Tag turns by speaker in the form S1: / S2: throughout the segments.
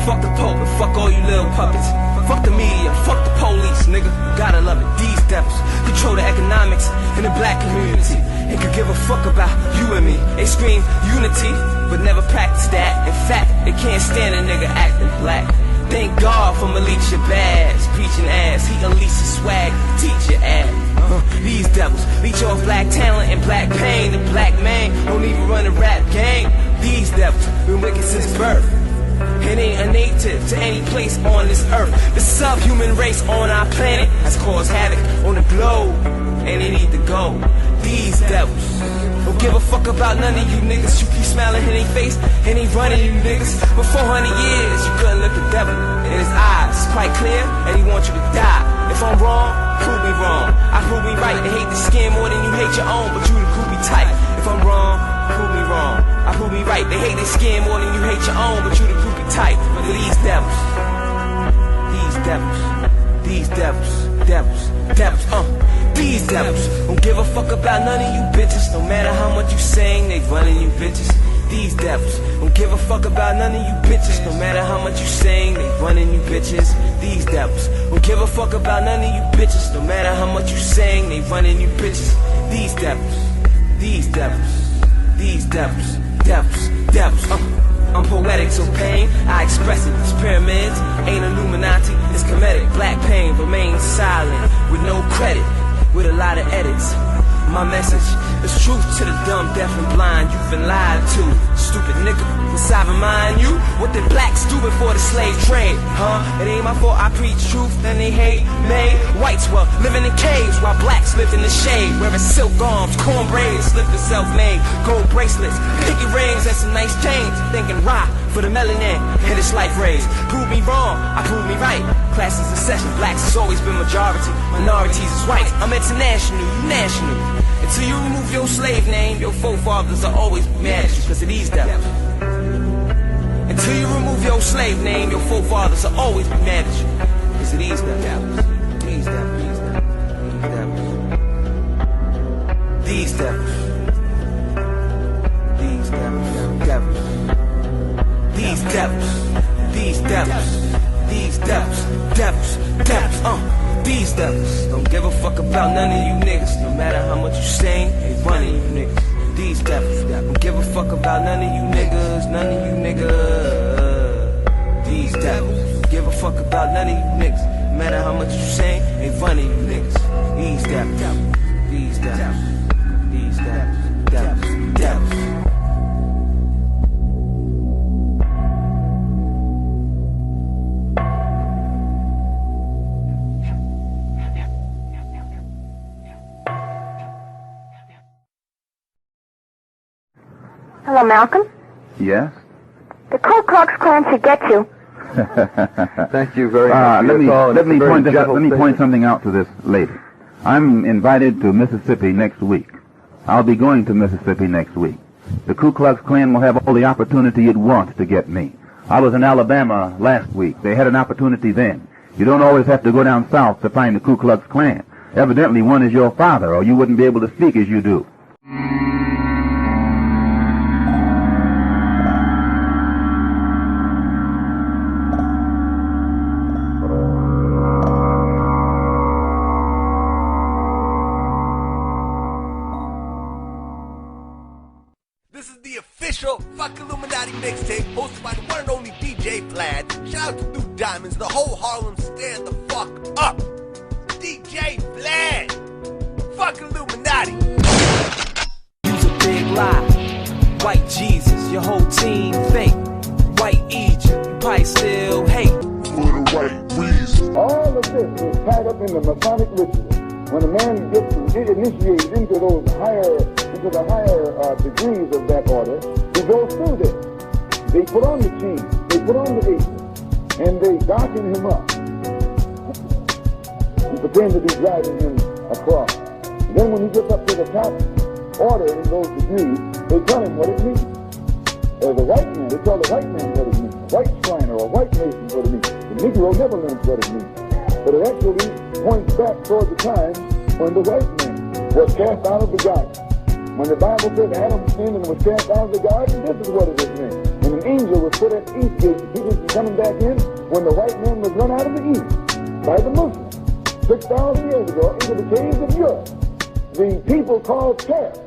S1: Fuck the Pope and fuck all you little puppets. Fuck the media, fuck the police, nigga. Gotta love it. These devils control the economics in the black community. They could give a fuck about you and me. They scream unity, but never practice that. In fact, they can't stand a nigga acting black. Thank God for Malik Shabazz, preaching ass. He unleashes swag, teach your ass. These devils leech off black talent and black pain. The black man don't even run a rap game. These devils been wicked since birth. It ain't a native to any place on this earth. The subhuman race on our planet has caused havoc on the globe, and they need to go. These devils don't give a fuck about none of you niggas. You keep smiling in their face, and they running you niggas. For 400 years, you couldn't look the devil in his eyes. It's quite clear, and he wants you to die. If I'm wrong, prove me wrong. I prove me right. They hate the skin more than you hate your own, but you the groupie type. If I'm wrong, prove me wrong. I prove me right. They hate their skin more than you hate your own, but you the groupie type. But these devils, these devils, these devils, devils, these devils don't give a fuck about none of you bitches. No matter how much you sing, they running you bitches. These devils don't give a fuck about none of you bitches. No matter how much you sing, they running you bitches. These devils don't give a fuck about none of you bitches. No matter how much you sing, they running you bitches. These devils, these devils, these devils, devils. I'm poetic, so pain, I express it. These pyramids ain't Illuminati, it's comedic. Black pain remains silent with no credit, with a lot of edits. My message is truth to the dumb, deaf, and blind. You've been lied to, stupid nigga. Was I remind you what the blacks do before the slave trade? Huh? It ain't my fault I preach truth, then they hate me. Whites were living in caves while blacks lived in the shade, wearing silk arms, corn braids, slipped and self-made, gold bracelets, pinky rings, and some nice chains. Thinking rock for the melanin in this life race. Prove me wrong, I prove me right. Classes in session, blacks has always been majority, minorities is white. I'm international, you national. Until you remove your slave name, your forefathers will always be mad at you because of these devils. Until you remove your slave name, your forefathers will always be mad at you because of these devils. These devils, these devils, these devils, devils, these devils, these devils, these devils, devils, These devils don't give a fuck about none of you niggas. No matter how much you sing, they running you niggas. These devils don't give a fuck about none of you niggas, none of you niggas. These devils don't give a fuck about none of you niggas. No matter how much you sing, they running you niggas. These devils, these devils, these devils, devils, devils.
S2: Hello, Malcolm?
S3: Yes?
S2: The Ku Klux Klan should get you.
S4: Thank you very much.
S3: Let me point something out to this lady. I'm invited to Mississippi next week. I'll be going to Mississippi next week. The Ku Klux Klan will have all the opportunity it wants to get me. I was in Alabama last week. They had an opportunity then. You don't always have to go down south to find the Ku Klux Klan. Evidently one is your father, or you wouldn't be able to speak as you do.
S5: This is the official Fuck Illuminati mixtape hosted by the one and only DJ Plaid. Shout out to Luediamonds, the whole Harlem stand the fuck up. DJ Plaid. Fuck Illuminati.
S1: Use a big lie. White Jesus, your whole team fake. White Egypt, you probably still hate.
S6: For the right reason. All of this is tied up in the Masonic ritual. When a man gets initiated into the higher degrees of that order, he goes through this. They put on the chain, they put on the apron, and they darken him up. And pretend to be driving him across. And then when he gets up to the top order in those degrees, they tell him what it means. As a white man, they tell the white man what it means. A white Shriner or a white Mason what it means. The Negro never learns what it means. But it actually points back toward the time when the white man was cast out of the garden. When the Bible says Adam sinned and was cast out of the garden, this is what it is meant. And an angel was put at the east gate to keep him from coming back in when the white man was run out of the east by the Muslims 6,000 years ago into the caves of Europe. The people called Turks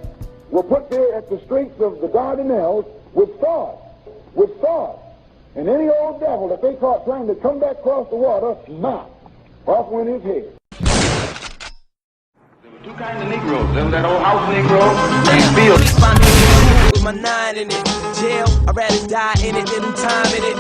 S6: were put there at the straits of the Dardanelles with swords. And any old devil that they caught trying to come back across the water, off went his head.
S3: There were two kinds of Negroes. There was that old house Negro and field.
S1: With my 9 in it, jail, I'd rather die in it than time in it.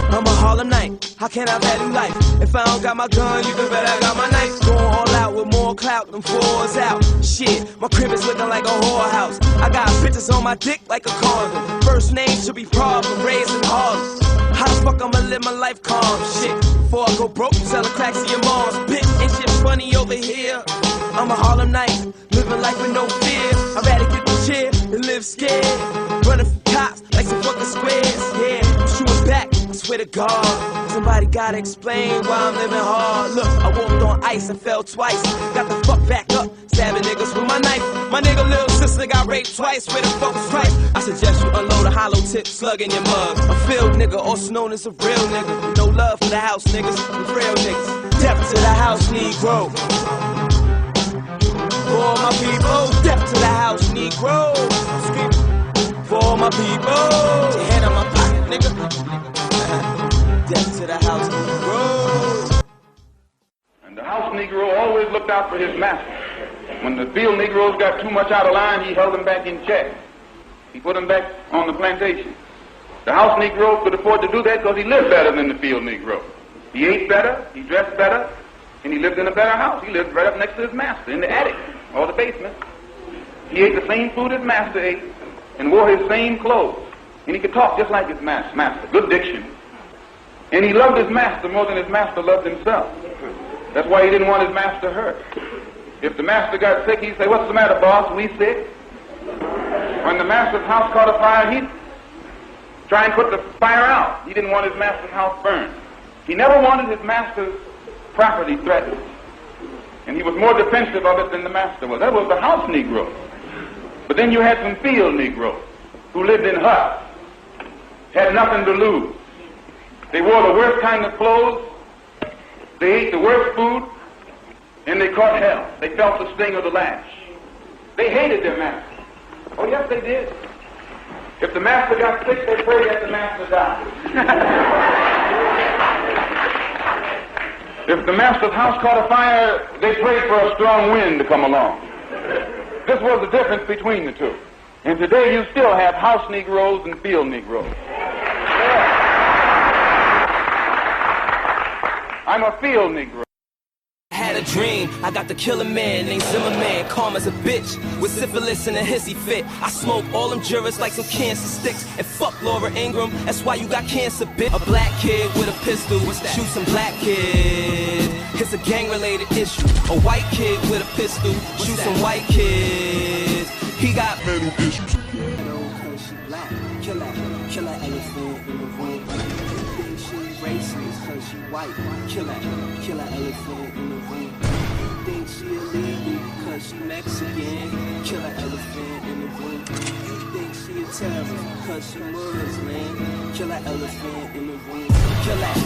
S1: I'm a Harlem Night, how can I value life? If I don't got my gun, you can bet I got my knife. Going all out with more clout than 4's out. Shit, my crib is looking like a whorehouse. I got bitches on my dick like a condom. First name should be problem, raised in Harlem. How the fuck I'ma live my life calm? Shit, before I go broke, selling cracks to your moms. Bitch, ain't shit funny over here. I'm a Harlem Night, living life with no fear. I'd rather get the chair than live scared. Running from cops like some fucking squares. Yeah, I'm shooting back, I swear to God. Somebody gotta explain why I'm living hard. Look, I walked on ice and fell twice. Got the fuck back up, stabbing niggas with my knife. My nigga little sister got raped twice. Where the fuck was right? I suggest you unload a hollow tip slug in your mug. A field nigga, also known as a real nigga. No love for the house niggas, the real niggas. Death to the house Negro. For my people, death to the house Negro. Scream. For my people, your head on my pocket, nigga. Death to the house Negro.
S3: And the house Negro always looked out for his master. When the field Negroes got too much out of line, he held them back in check. He put them back on the plantation. The house Negro could afford to do that because he lived better than the field Negro. He ate better, he dressed better, and he lived in a better house. He lived right up next to his master in the attic or the basement. He ate the same food his master ate and wore his same clothes. And he could talk just like his master, good diction. And he loved his master more than his master loved himself. That's why he didn't want his master hurt. If the master got sick, he'd say, "What's the matter, boss? We sick?" When the master's house caught a fire, he'd try and put the fire out. He didn't want his master's house burned. He never wanted his master's property threatened. And he was more defensive of it than the master was. That was the house Negro. But then you had some field Negroes who lived in huts, had nothing to lose. They wore the worst kind of clothes, they ate the worst food, and they caught hell. They felt the sting of the lash. They hated their master. Oh, yes, they did. If the master got sick, they prayed that the master died. If the master's house caught a fire, they prayed for a strong wind to come along. This was the difference between the two. And today you still have house Negroes and field Negroes. I'm a field Negro.
S1: I had a dream, I got to kill a man named Zimmerman, calm as a bitch, with syphilis and a hissy fit. I smoke all them jurors like some cancer sticks, and fuck Laura Ingram, that's why you got cancer, bitch. A black kid with a pistol, shoot some black kids, it's a gang-related issue. A white kid with a pistol, shoot some white kids, he got mental issues. Cause she black, kill that elephant in the room. She racist cause she white, kill that elephant in the room. Think she illegal cause she Mexican, kill that elephant in the room. You think she a terrorist cause she Muslim, kill that elephant in the room. Kill that